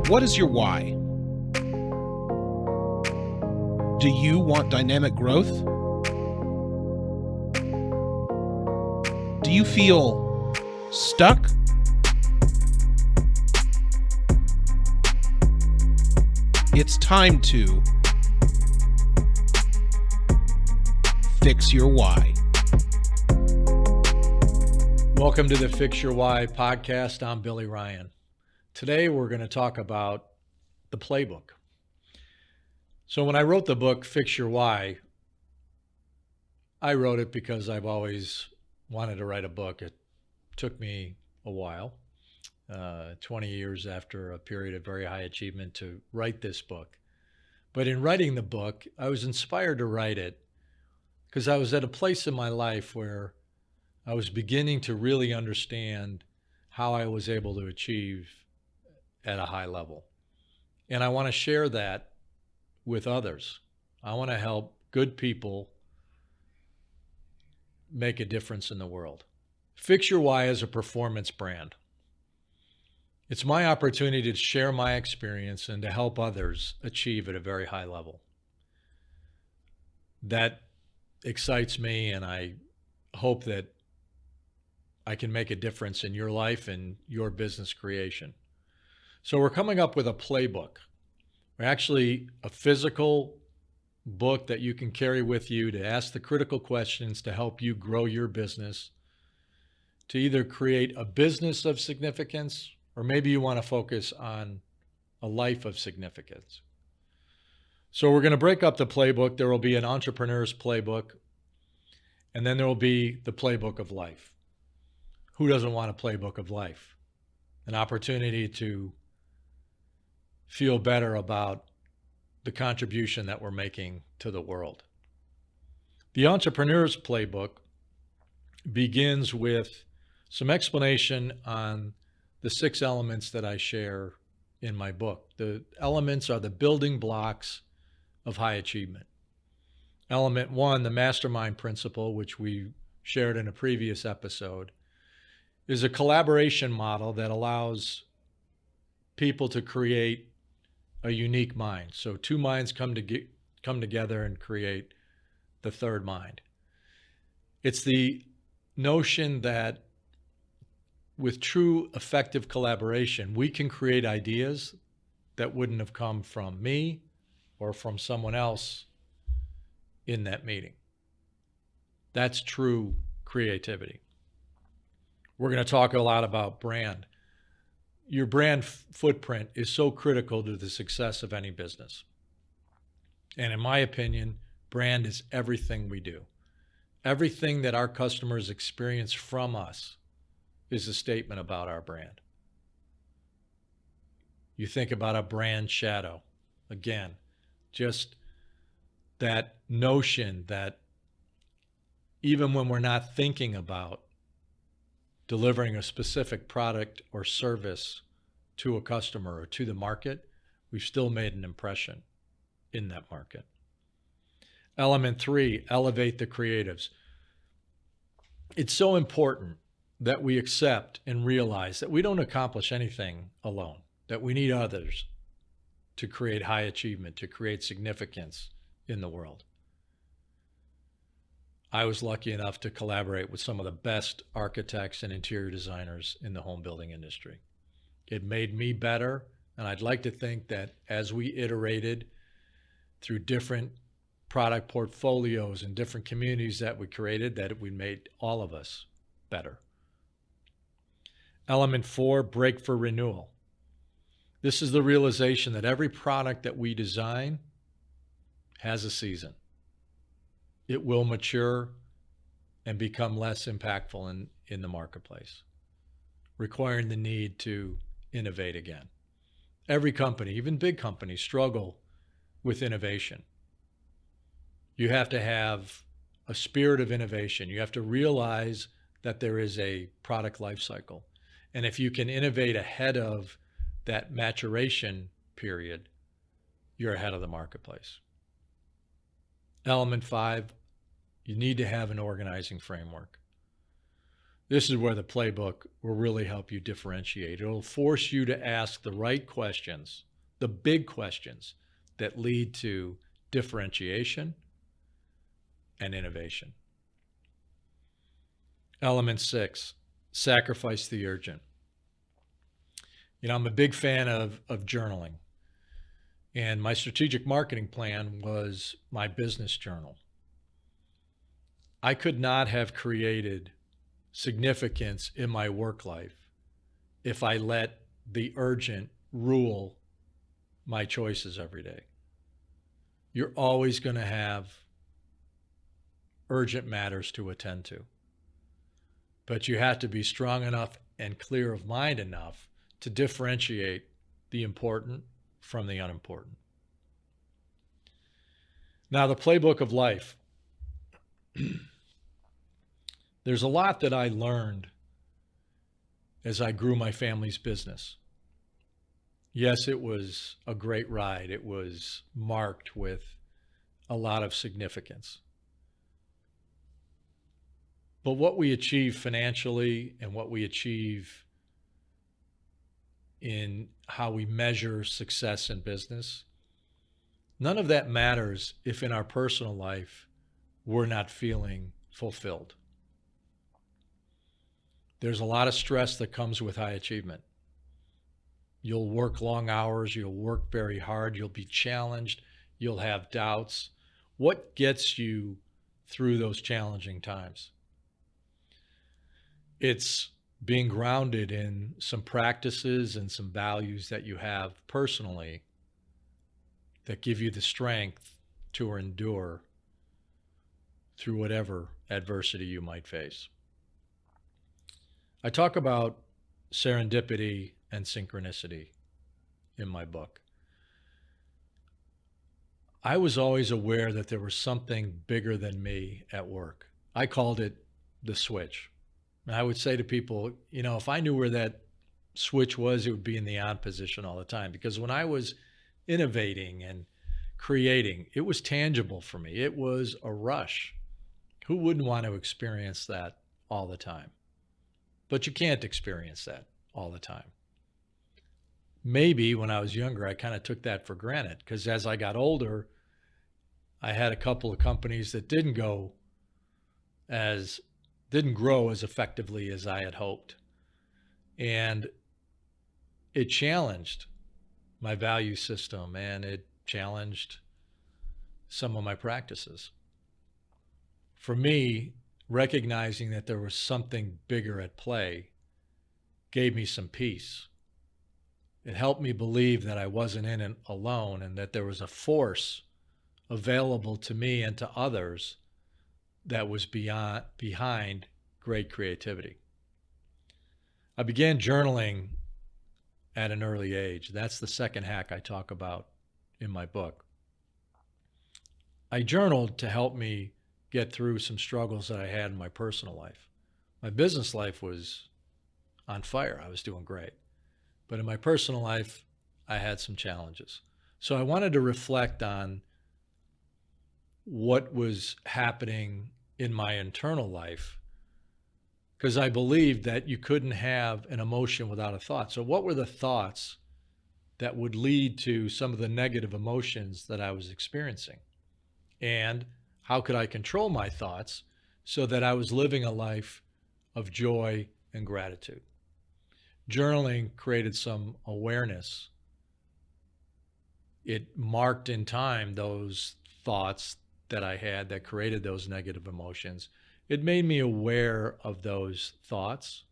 What is your why? Do you want dynamic growth? Do you feel stuck? It's time to fix your why. Welcome to the Fix Your Why podcast. I'm Billy Ryan. Today we're going to talk about the playbook. So when I wrote the book, Fix Your Why, I wrote it because I've always wanted to write a book. It took me a while, 20 years after a period of very high achievement, to write this book. But in writing the book, I was inspired to write it because I was at a place in my life where I was beginning to really understand how I was able to achieve at a high level. And I want to share that with others. I want to help good people make a difference in the world. Fix Your Why is a performance brand. It's my opportunity to share my experience and to help others achieve at a very high level. That excites me, and I hope that I can make a difference in your life and your business creation. So we're coming up with a playbook. We're actually a physical book that you can carry with you to ask the critical questions to help you grow your business, to either create a business of significance, or maybe you want to focus on a life of significance. So we're going to break up the playbook. There will be an entrepreneur's playbook, and then there will be the playbook of life. Who doesn't want a playbook of life? An opportunity to feel better about the contribution that we're making to the world. The Entrepreneur's Playbook begins with some explanation on the 6 elements that I share in my book. The elements are the building blocks of high achievement. Element 1, the mastermind principle, which we shared in a previous episode, is a collaboration model that allows people to create a unique mind. So 2 minds come together and create the third mind. It's the notion that with true effective collaboration, we can create ideas that wouldn't have come from me or from someone else in that meeting. That's true creativity. We're going to talk a lot about brand. Your brand footprint is so critical to the success of any business. And in my opinion, brand is everything we do. Everything that our customers experience from us is a statement about our brand. You think about a brand shadow. Again, just that notion that even when we're not thinking about delivering a specific product or service to a customer or to the market, we've still made an impression in that market. Element 3, elevate the creatives. It's so important that we accept and realize that we don't accomplish anything alone, that we need others to create high achievement, to create significance in the world. I was lucky enough to collaborate with some of the best architects and interior designers in the home building industry. It made me better, and I'd like to think that as we iterated through different product portfolios and different communities that we created, that we made all of us better. Element 4, break for renewal. This is the realization that every product that we design has a season. It will mature and become less impactful in the marketplace, requiring the need to innovate again. Every company, even big companies, struggle with innovation. You have to have a spirit of innovation. You have to realize that there is a product life cycle. And if you can innovate ahead of that maturation period, you're ahead of the marketplace. Element 5, you need to have an organizing framework. This is where the playbook will really help you differentiate. It'll force you to ask the right questions, the big questions that lead to differentiation and innovation. Element 6, sacrifice the urgent. I'm a big fan of journaling. And my strategic marketing plan was my business journal. I could not have created significance in my work life if I let the urgent rule my choices every day. You're always going to have urgent matters to attend to, but you have to be strong enough and clear of mind enough to differentiate the important from the unimportant. Now, the playbook of life. There's a lot that I learned as I grew my family's business. Yes, it was a great ride. It was marked with a lot of significance. But what we achieve financially and what we achieve in how we measure success in business, none of that matters if in our personal life we're not feeling fulfilled. There's a lot of stress that comes with high achievement. You'll work long hours, you'll work very hard, you'll be challenged, you'll have doubts. What gets you through those challenging times? It's being grounded in some practices and some values that you have personally that give you the strength to endure through whatever adversity you might face. I talk about serendipity and synchronicity in my book. I was always aware that there was something bigger than me at work. I called it the switch. And I would say to people, if I knew where that switch was, it would be in the on position all the time. Because when I was innovating and creating, it was tangible for me. It was a rush. Who wouldn't want to experience that all the time? But you can't experience that all the time. Maybe when I was younger, I kind of took that for granted because as I got older, I had a couple of companies that didn't grow as effectively as I had hoped. And it challenged my value system and it challenged some of my practices. For me, recognizing that there was something bigger at play gave me some peace. It helped me believe that I wasn't in it alone and that there was a force available to me and to others that was behind great creativity. I began journaling at an early age. That's the second hack I talk about in my book. I journaled to help me get through some struggles that I had in my personal life. My business life was on fire. I was doing great. But in my personal life, I had some challenges. So I wanted to reflect on what was happening in my internal life because I believed that you couldn't have an emotion without a thought. So what were the thoughts that would lead to some of the negative emotions that I was experiencing? And how could I control my thoughts so that I was living a life of joy and gratitude? Journaling created some awareness. It marked in time those thoughts that I had that created those negative emotions. It made me aware of those thoughts.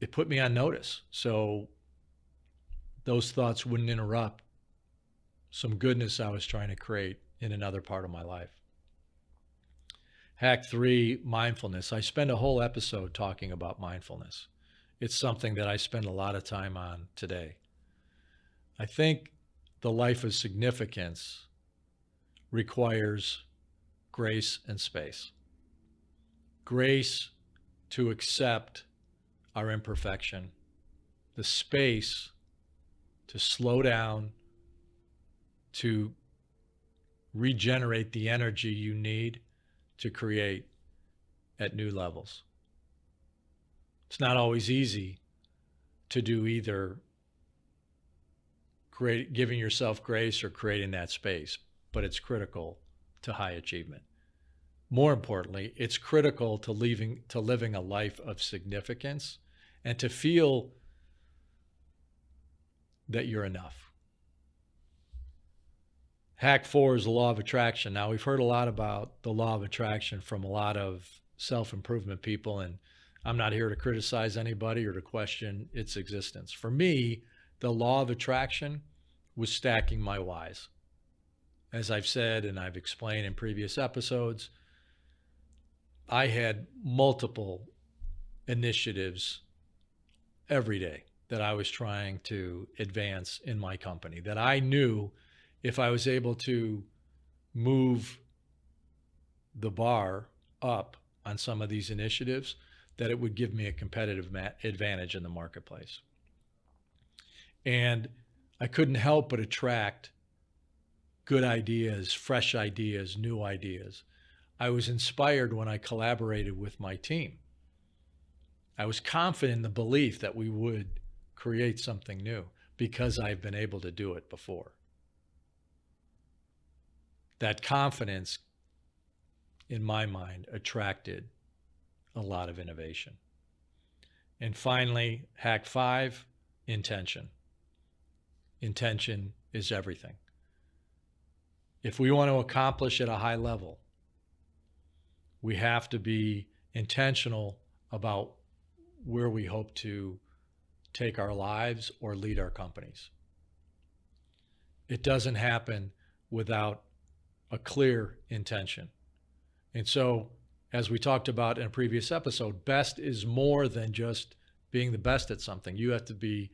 It put me on notice so those thoughts wouldn't interrupt some goodness I was trying to create in another part of my life. Hack 3, mindfulness. I spend a whole episode talking about mindfulness. It's something that I spend a lot of time on today. I think the life of significance requires grace and space. Grace to accept our imperfection, the space to slow down, to regenerate the energy you need to create, at new levels. It's not always easy to do either giving yourself grace or creating that space, but it's critical to high achievement. More importantly, it's critical to living a life of significance and to feel that you're enough. Hack 4 is the law of attraction. Now, we've heard a lot about the law of attraction from a lot of self-improvement people, and I'm not here to criticize anybody or to question its existence. For me, the law of attraction was stacking my whys. As I've said and I've explained in previous episodes, I had multiple initiatives every day that I was trying to advance in my company, that I knew if I was able to move the bar up on some of these initiatives, that it would give me a competitive advantage in the marketplace. And I couldn't help but attract good ideas, fresh ideas, new ideas. I was inspired when I collaborated with my team. I was confident in the belief that we would create something new because I've been able to do it before. That confidence, in my mind, attracted a lot of innovation. And finally, hack 5, intention. Intention is everything. If we want to accomplish at a high level, we have to be intentional about where we hope to take our lives or lead our companies. It doesn't happen without a clear intention. And so, as we talked about in a previous episode, best is more than just being the best at something. You have to be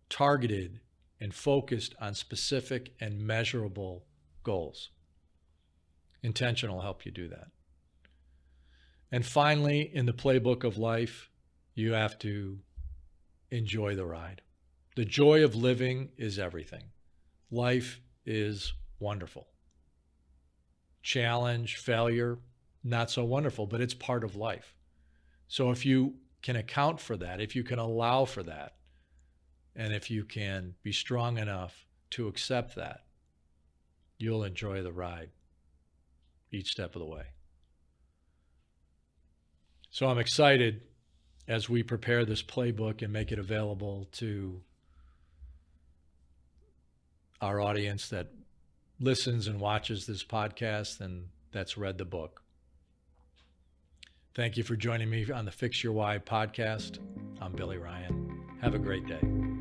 targeted and focused on specific and measurable goals. Intention will help you do that. And finally, in the playbook of life, you have to enjoy the ride. The joy of living is everything. Life is wonderful. Challenge, failure, not so wonderful, but it's part of life. So if you can account for that, if you can allow for that, and if you can be strong enough to accept that, you'll enjoy the ride each step of the way. So I'm excited as we prepare this playbook and make it available to our audience that listens and watches this podcast and that's read the book. Thank you for joining me on the Fix Your Why podcast. I'm Billy Ryan. Have a great day.